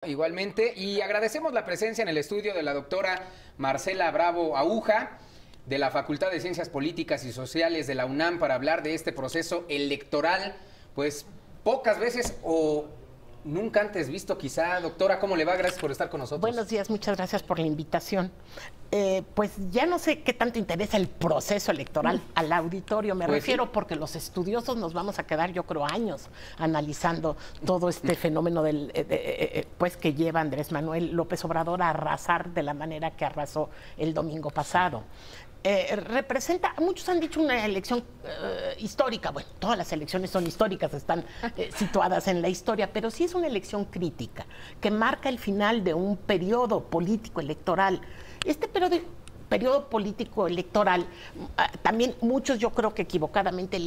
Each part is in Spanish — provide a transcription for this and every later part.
Igualmente, y agradecemos la presencia en el estudio de la doctora Marcela Bravo Aúja, de la Facultad de Ciencias Políticas y Sociales de la UNAM, para hablar de este proceso electoral, pues pocas veces o nunca antes visto quizá. Doctora, ¿cómo le va? Gracias por estar con nosotros. Buenos días, muchas gracias por la invitación. Pues ya no sé qué tanto interesa el proceso electoral al auditorio, me refiero sí, porque los estudiosos nos vamos a quedar, yo creo, años analizando todo este fenómeno del, pues que lleva Andrés Manuel López Obrador a arrasar de la manera que arrasó el domingo pasado. Representa, muchos han dicho una elección histórica. Bueno, todas las elecciones son históricas, están situadas en la historia, pero sí es una elección crítica que marca el final de un periodo político electoral. Este periodo político electoral, también muchos, yo creo que equivocadamente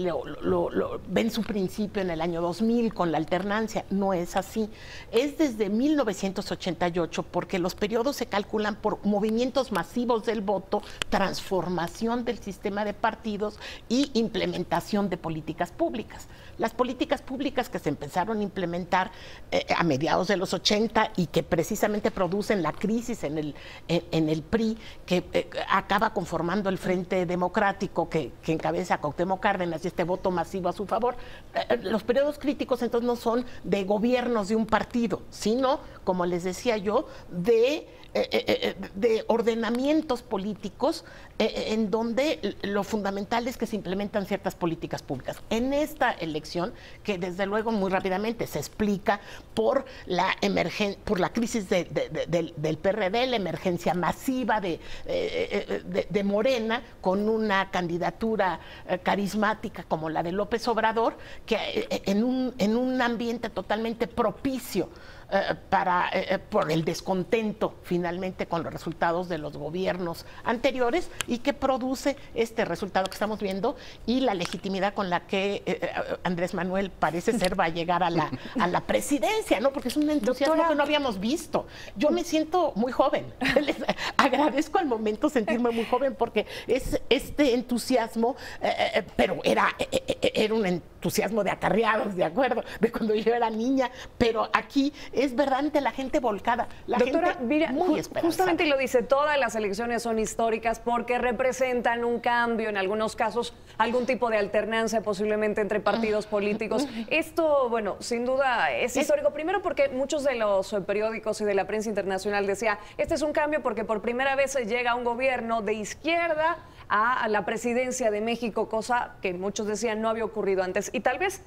ven su principio en el año 2000 con la alternancia. No es así, es desde 1988, porque los periodos se calculan por movimientos masivos del voto, transformación del sistema de partidos y implementación de políticas públicas. Las políticas públicas que se empezaron a implementar a mediados de los 80 y que precisamente producen la crisis en el PRI, que acaba conformando el Frente Democrático que encabeza a Cuauhtémoc Cárdenas y este voto masivo a su favor. Los periodos críticos entonces no son de gobiernos de un partido, sino, como les decía yo, de ordenamientos políticos en donde lo fundamental es que se implementan ciertas políticas públicas. En esta elección, que desde luego muy rápidamente se explica por la crisis del PRD, la emergencia masiva de Morena, con una candidatura carismática como la de López Obrador, que en un ambiente totalmente propicio por el descontento finalmente con los resultados de los gobiernos anteriores, y que produce este resultado que estamos viendo y la legitimidad con la que Andrés Manuel parece ser va a llegar a la presidencia, ¿no? Porque es un entusiasmo, doctora, que no habíamos visto. Yo me siento muy joven. Les agradezco al momento sentirme muy joven, porque es este entusiasmo, pero era un entusiasmo de acarreados, ¿de acuerdo? De cuando yo era niña, pero aquí es verdaderamente la gente volcada, la doctora, gente mira, muy esperanzada. Justamente lo dice, todas las elecciones son históricas porque representan un cambio, en algunos casos algún tipo de alternancia posiblemente entre partidos políticos. Esto, bueno, sin duda es histórico, primero porque muchos de los periódicos y de la prensa internacional decía, este es un cambio porque por primera vez se llega a un gobierno de izquierda a la presidencia de México, cosa que muchos decían no había ocurrido antes. Y tal vez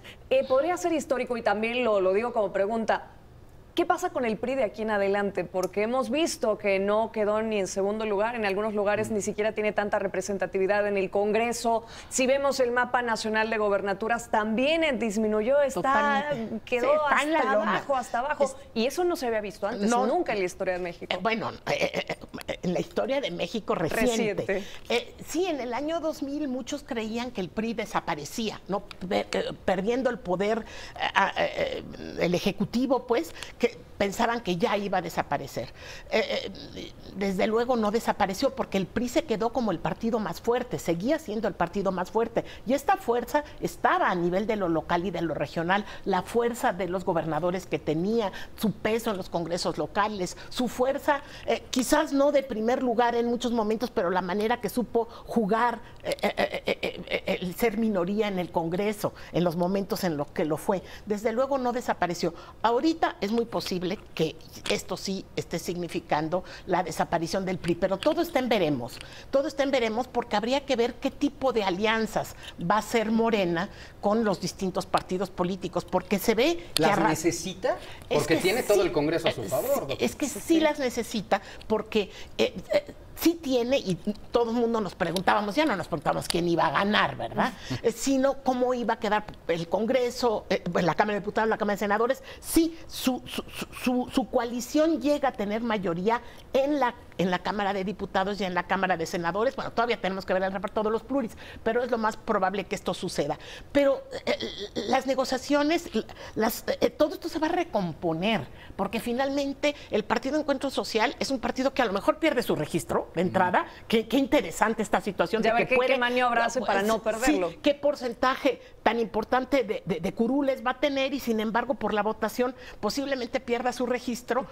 podría ser histórico, y también lo digo como pregunta, ¿qué pasa con el PRI de aquí en adelante? Porque hemos visto que no quedó ni en segundo lugar, en algunos lugares ni siquiera tiene tanta representatividad en el Congreso. Si vemos el mapa nacional de gobernaturas, también disminuyó, quedó sí, hasta abajo. Y eso no se había visto antes, nunca en la historia de México. Bueno, en la historia de México reciente. Sí, en el año 2000 muchos creían que el PRI desaparecía, ¿no? Perdiendo el poder, el ejecutivo, pues, que pensaban que ya iba a desaparecer. Desde luego no desapareció, porque el PRI se quedó como el partido más fuerte, seguía siendo el partido más fuerte, y esta fuerza estaba a nivel de lo local y de lo regional, la fuerza de los gobernadores que tenía, su peso en los congresos locales, su fuerza, quizás no de primer lugar en muchos momentos, pero la manera que supo jugar el ser minoría en el Congreso, en los momentos en los que lo fue. Desde luego no desapareció. Ahorita es muy posible que esto sí esté significando la desaparición del PRI, pero todo está en veremos. Todo está en veremos, porque habría que ver qué tipo de alianzas va a hacer Morena con los distintos partidos políticos, porque se ve que ¿las necesita? Porque tiene todo el Congreso a su favor, doctor. Es que sí las necesita, porque sí tiene, y todo el mundo nos preguntábamos, ya no nos preguntábamos quién iba a ganar, ¿verdad? Sino cómo iba a quedar el Congreso, la Cámara de Diputados, la Cámara de Senadores. Sí, su coalición llega a tener mayoría en la en la Cámara de Diputados y en la Cámara de Senadores. Bueno, todavía tenemos que ver el reparto de los pluris, pero es lo más probable que esto suceda. Pero las negociaciones, todo esto se va a recomponer, porque finalmente el Partido Encuentro Social es un partido que a lo mejor pierde su registro de entrada. Qué interesante esta situación. Ya ver qué maniobra hace para no perderlo. Sí, qué porcentaje tan importante de curules va a tener, y sin embargo por la votación posiblemente pierda su registro.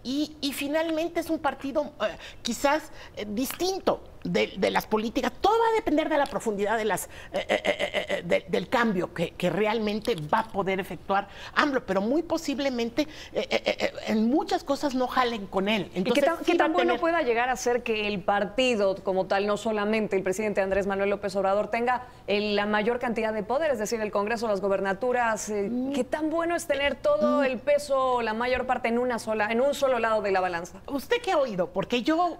Y finalmente es un partido quizás distinto de las políticas. Todo va a depender de la profundidad del cambio que realmente va a poder efectuar AMLO, pero muy posiblemente en muchas cosas no jalen con él. Entonces, ¿Y qué tan bueno pueda llegar a ser que el partido como tal, no solamente el presidente Andrés Manuel López Obrador, tenga la mayor cantidad de poder, es decir, el Congreso, las gobernaturas? ¿Qué tan bueno es tener todo el peso, la mayor parte en un solo lado de la balanza? ¿Usted qué ha oído? Porque yo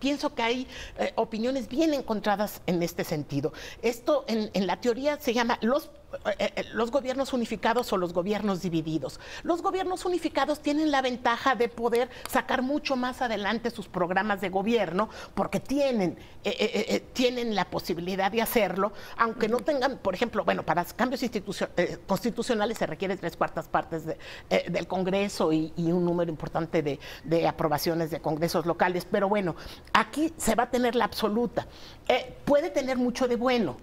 pienso que hay opiniones bien encontradas en este sentido. Esto en la teoría se llama los gobiernos unificados o los gobiernos divididos. Los gobiernos unificados tienen la ventaja de poder sacar mucho más adelante sus programas de gobierno, porque tienen la posibilidad de hacerlo, aunque no tengan, por ejemplo, bueno, para cambios constitucionales se requieren 3/4 partes del Congreso y un número importante de aprobaciones de congresos locales, pero bueno, aquí se va a tener la absoluta. Puede tener mucho de bueno.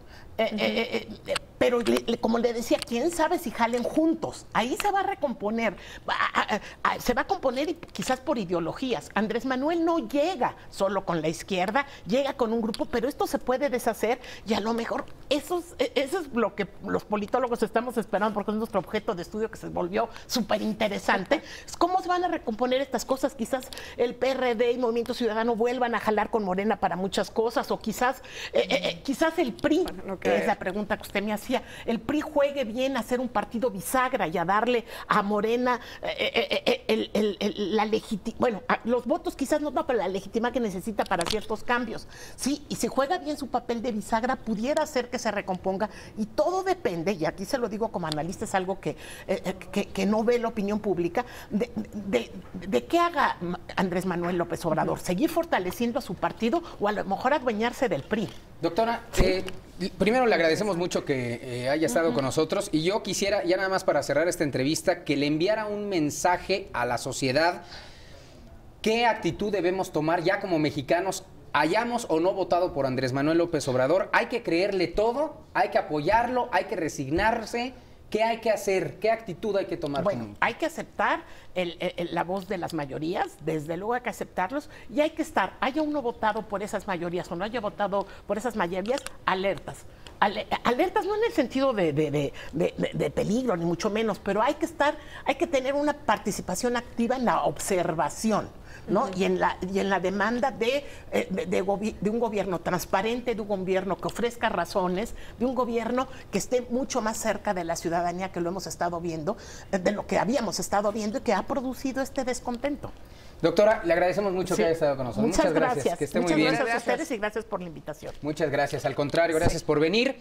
Pero como le decía, quién sabe si jalen juntos. Ahí se va a recomponer, se va a componer quizás por ideologías. Andrés Manuel no llega solo con la izquierda, llega con un grupo, pero esto se puede deshacer, y a lo mejor eso es lo que los politólogos estamos esperando, porque es nuestro objeto de estudio, que se volvió súper interesante. ¿Cómo se van a recomponer estas cosas? Quizás el PRD y Movimiento Ciudadano vuelvan a jalar con Morena para muchas cosas, o quizás el PRI, que es la pregunta que usted me hacía, el PRI juegue bien a ser un partido bisagra y a darle a Morena los votos, quizás no, pero la legitimidad que necesita para ciertos cambios. Sí, y si juega bien su papel de bisagra, pudiera ser que se recomponga, y todo depende, y aquí se lo digo como analista, es algo que no ve la opinión pública, de qué haga Andrés Manuel López Obrador, seguir fortaleciendo a su partido o a lo mejor adueñarse del PRI. Doctora, primero le agradecemos mucho que haya estado con nosotros, y yo quisiera, ya nada más para cerrar esta entrevista, que le enviara un mensaje a la sociedad. ¿Qué actitud debemos tomar ya como mexicanos, hayamos o no votado por Andrés Manuel López Obrador? ¿Hay que creerle todo? ¿Hay que apoyarlo? ¿Hay que resignarse? ¿Qué hay que hacer? ¿Qué actitud hay que tomar? Bueno, hay que aceptar la voz de las mayorías, desde luego hay que aceptarlos, y hay que estar, haya uno votado por esas mayorías o no haya votado por esas mayorías, alertas. Alertas no en el sentido de peligro, ni mucho menos, pero hay que tener una participación activa en la observación, ¿no? Y en la demanda de un gobierno transparente, de un gobierno que ofrezca razones, de un gobierno que esté mucho más cerca de la ciudadanía, que lo hemos estado viendo, de lo que habíamos estado viendo, y que ha producido este descontento. Doctora, le agradecemos mucho que haya estado con nosotros. Muchas gracias. Que esté muy bien. Muchas gracias a ustedes y gracias por la invitación. Muchas gracias. Al contrario, gracias por venir.